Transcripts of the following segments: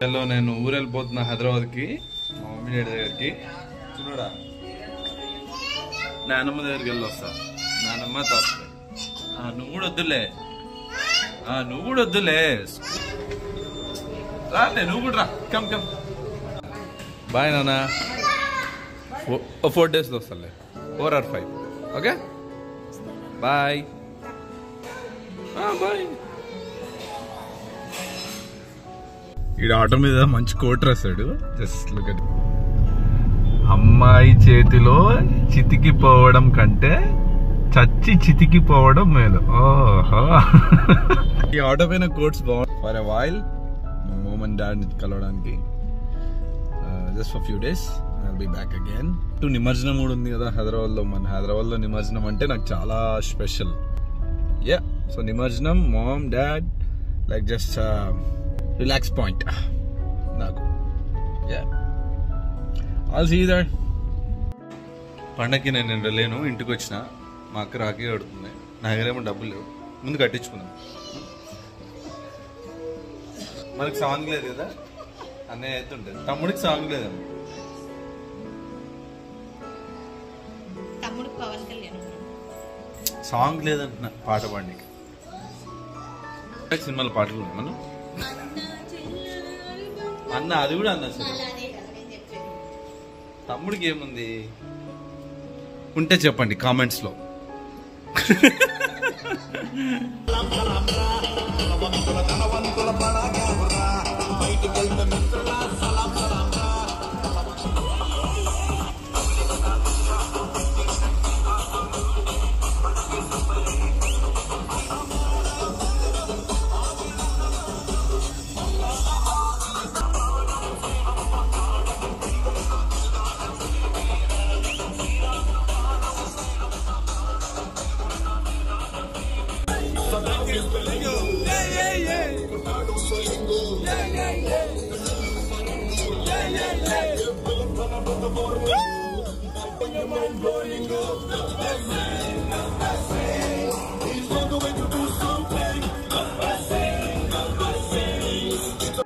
Hello, నేను ఊరు వెళ్ళిపోతున్నా హైదరాబాద్కి, మా మమ్మీ డాడీ దగ్గరికి. చూడరా, నానమ్మ దగ్గరికి వెళ్ళి వస్తా. నానమ్మ తాత నువ్వు కూడా వద్దులే, నువ్వు కూడా వద్దులే, రాలే నువ్వు కూడా రా. Come come. బాయ్ నాన్న. 4 daysలో వస్తాలే, 4 or 5. Okay bye. బాయ్. ఈ ఆటో మీద మంచి కోట్ రాశాడు. Just look at. అమ్మాయి చేతిలో చితికిపోవడం కంటే చచ్చి చితికిపోవడం మేలు. ఓహో. ఈ ఆటో పైన కోట్స్ బాగుంది. For a while mom and dad కలవడానికి. Just for few days I'll be back again. నిమజ్జనం కూడా ఉంది కదా హైదరాబాద్లో. మన హైదరాబాద్లో నిమజ్జనం అంటే నాకు చాలా స్పెషల్. యా, సో నిమజ్జనం, mom dad, like just relax point నాకు. Yeah, all see that. పండగకి నేను వెళ్ళలేను, ఇంటికి వచ్చిన. మా అక్క రాఖీ కడుతుంది. నా దగ్గరేమో డబ్బులు లేవు, ముందు కట్టించుకున్నాను. మనకి సాంగ్ లేదు కదా, అన్నయ్య అయితే ఉంటుంది. తమ్ముడికి సాంగ్ లేదమ్మా. సాంగ్ లేదంటున్నా, పాట పాడడానికి. సినిమాల పాటలు ఉన్నాయి మనం. అన్న అది కూడా అన్న అసలు. తమ్ముడికి ఏముంది ఉంటే చెప్పండి కామెంట్స్ లో.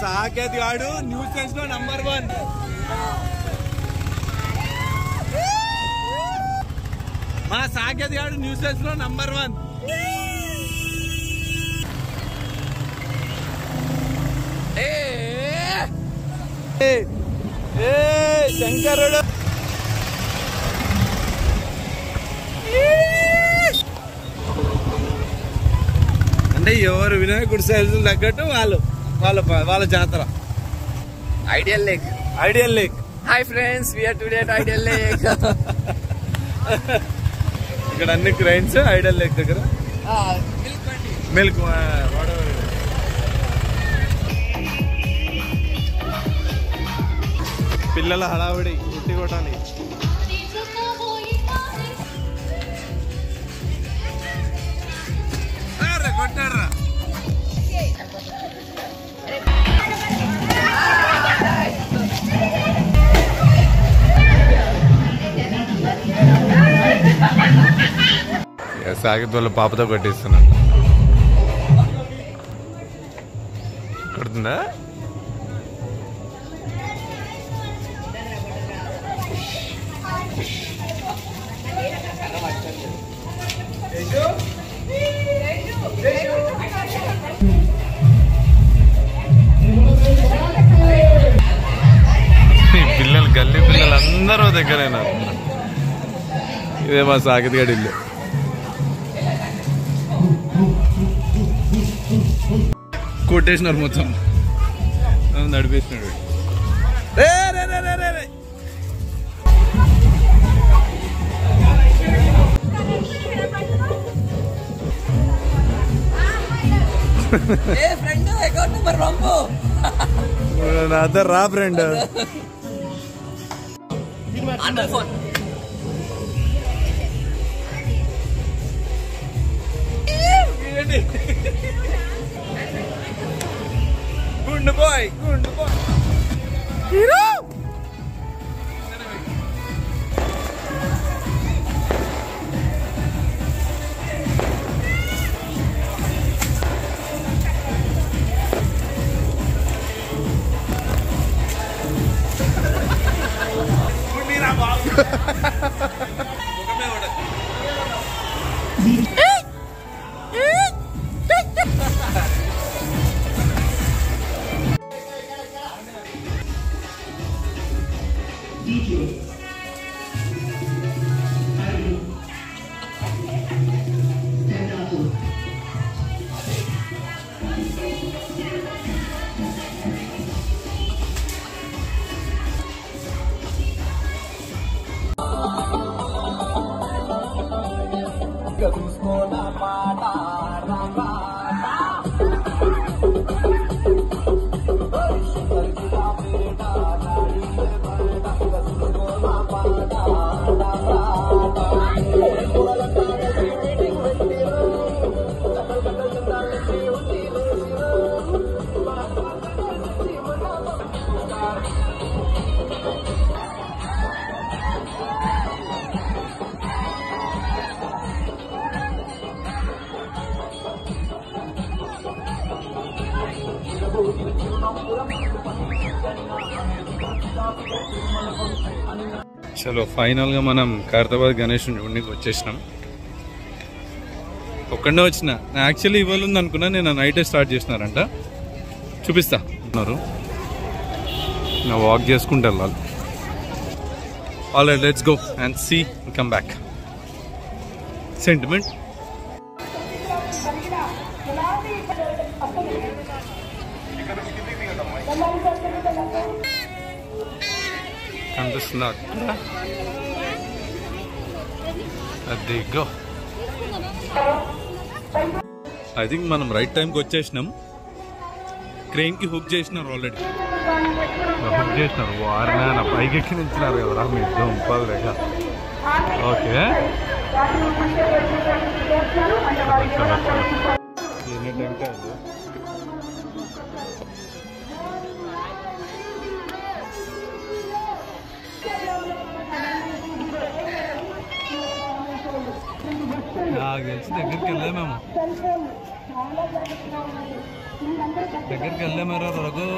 సాకేత్ గాడు న్యూస్ సెన్స్ లో నంబర్ 1. మా సాకేత్ గాడు న్యూస్ సెన్స్ లో నంబర్ 1. శంకరుడు. అంటే ఎవరు వినాయకుడి సైజు తగ్గట్టు వాళ్ళు వాళ్ళ జాతర. Ideal lake. Ideal lake. Hi friends, we are today at ideal lake. ఇక్కడ అన్ని క్రైన్స్ ఐడియల్ లేక్ దగ్గర. మిల్క్ పిల్లల హడావిడి ఉట్టి కొట్టాలి. కొట్టాడరా. సాగిత్ వాళ్ళ పాపతో కొట్టిస్తున్నాను. కొడుతుందా? పిల్లలు, గల్లీ పిల్లలు అందరూ దగ్గరేనా. ఇదే మా సాగిత్ గడి ఇల్లు. కొట్టేసినారు మొత్తం, నడిపేసినాడు. నాతో రా ఫ్రెండ్. గుండు బాయ్, గుండు బాయ్, హీరో. చలో ఫైనల్గా మనం ఖైరతాబాద్ గణేష్ చూడడానికి వచ్చేసినాం. ఒక్కడే వచ్చిన యాక్చువల్లీ ఇవాళ ఉంది అనుకున్నా, నేను నైటే స్టార్ట్ చేసినారంట. చూపిస్తా ఉన్నారు, నా వాక్ చేసుకుంటూ వెళ్ళాలి. Alright, let's go and see come back. Sentiment కనిపిస్తుందా? అది గో. ఐ థింక్ మనం రైట్ టైంకి వచ్చేసినాం. క్రెయిన్ కి హుక్ చేసినారు ఆల్రెడీ. హుక్ చేసినారు వారిన పైకి ఎక్కి నించినారు కదరా మీ దుంపలు లేక. ఓకే, ఎన్ని టైం కాదు. నాకు తెలిసి దగ్గరికి వెళ్ళామేమో, దగ్గరికి వెళ్ళామేరా రఘు.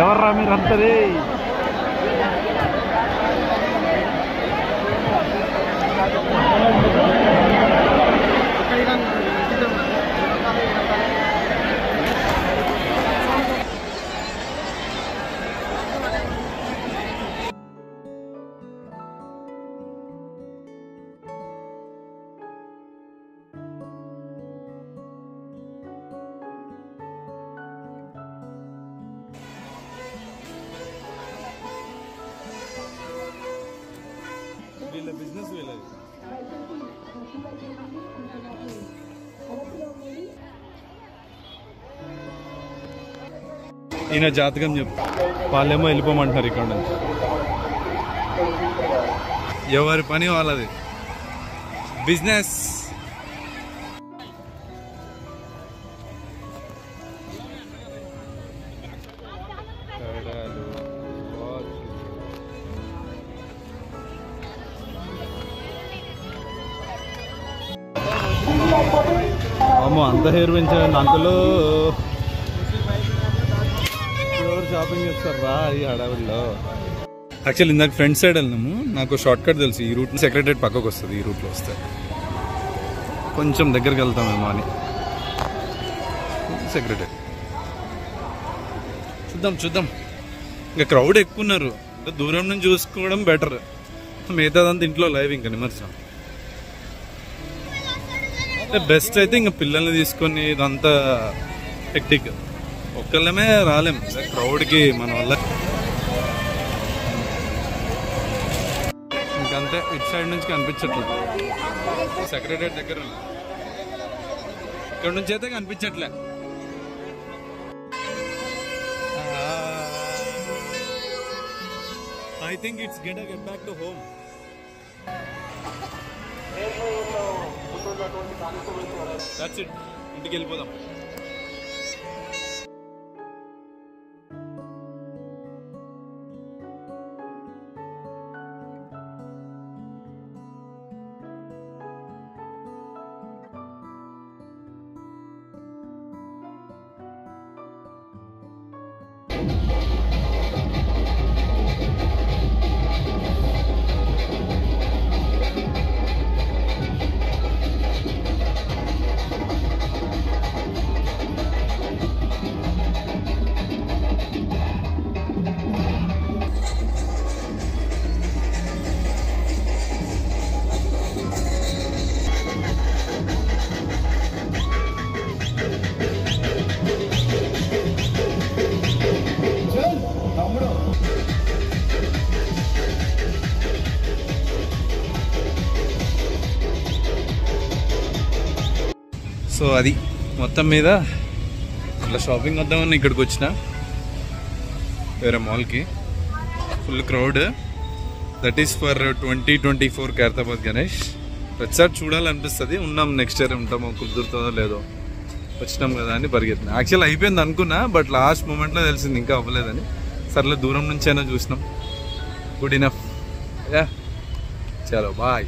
ఎవర్రా మీరంతది? వీళ్ళ బిజినెస్ వీళ్ళది. ఈయన జాతకం చెప్పు, వాళ్ళేమో వెళ్ళిపోమంటున్నారు ఇక్కడ నుంచి. ఎవరి పని వాళ్ళది, బిజినెస్. అమ్మో, అంత హెయిర్ పెంచారండి అంతలో. ఎవరు షాపింగ్ చేస్తారా ఈ హడావిడిలో? యాక్చువల్లీ ఇందాక ఫ్రంట్ సైడ్ వెళ్ళినాము, నాకు షార్ట్ కట్ తెలుసు. ఈ రూట్ సెక్రటరేట్ పక్కకు వస్తుంది, ఈ రూట్లో వస్తే కొంచెం దగ్గరికి వెళ్తామేమో అని. సెక్రటరేట్ చూద్దాం ఇంకా క్రౌడ్ ఎక్కువ ఉన్నారు, దూరం నుంచి చూసుకోవడం బెటర్. మిగతాదంతా ఇంట్లో లైవ్ ఇంకా నిమజ్జనం. బెస్ట్ అయితే ఇంకా పిల్లల్ని తీసుకొని ఇదంతా హెక్టిక్, ఒక్కళ్ళమే రాలేం క్రౌడ్కి మన వల్ల. ఇంకంతే, ఇటు సైడ్ నుంచి కనిపించట్లే, సెక్రటరీ దగ్గర ఇక్కడ నుంచి అయితే కనిపించట్లే. I think it's gonna get back to home. That's it. ఇంటికి వెళ్ళిపోదాం. సో అది మొత్తం మీద ఇట్లా షాపింగ్ వద్దామని ఇక్కడికి వచ్చిన, వేరే మాల్కి. Full crowd. That is for 2024 Khairatabad Ganesh. ప్రతిసారి చూడాలనిపిస్తుంది. ఉన్నాం, నెక్స్ట్ ఇయర్ ఉంటామో కుదురుతుందో లేదో. వచ్చినాం కదా అని పరిగెత్తిన. యాక్చువల్ అయిపోయింది అనుకున్నా, బట్ లాస్ట్ మూమెంట్లో తెలిసింది ఇంకా అవ్వలేదని. సర్లే దూరం నుంచి అయినా చూసినాం. Good enough. చలో బాయ్.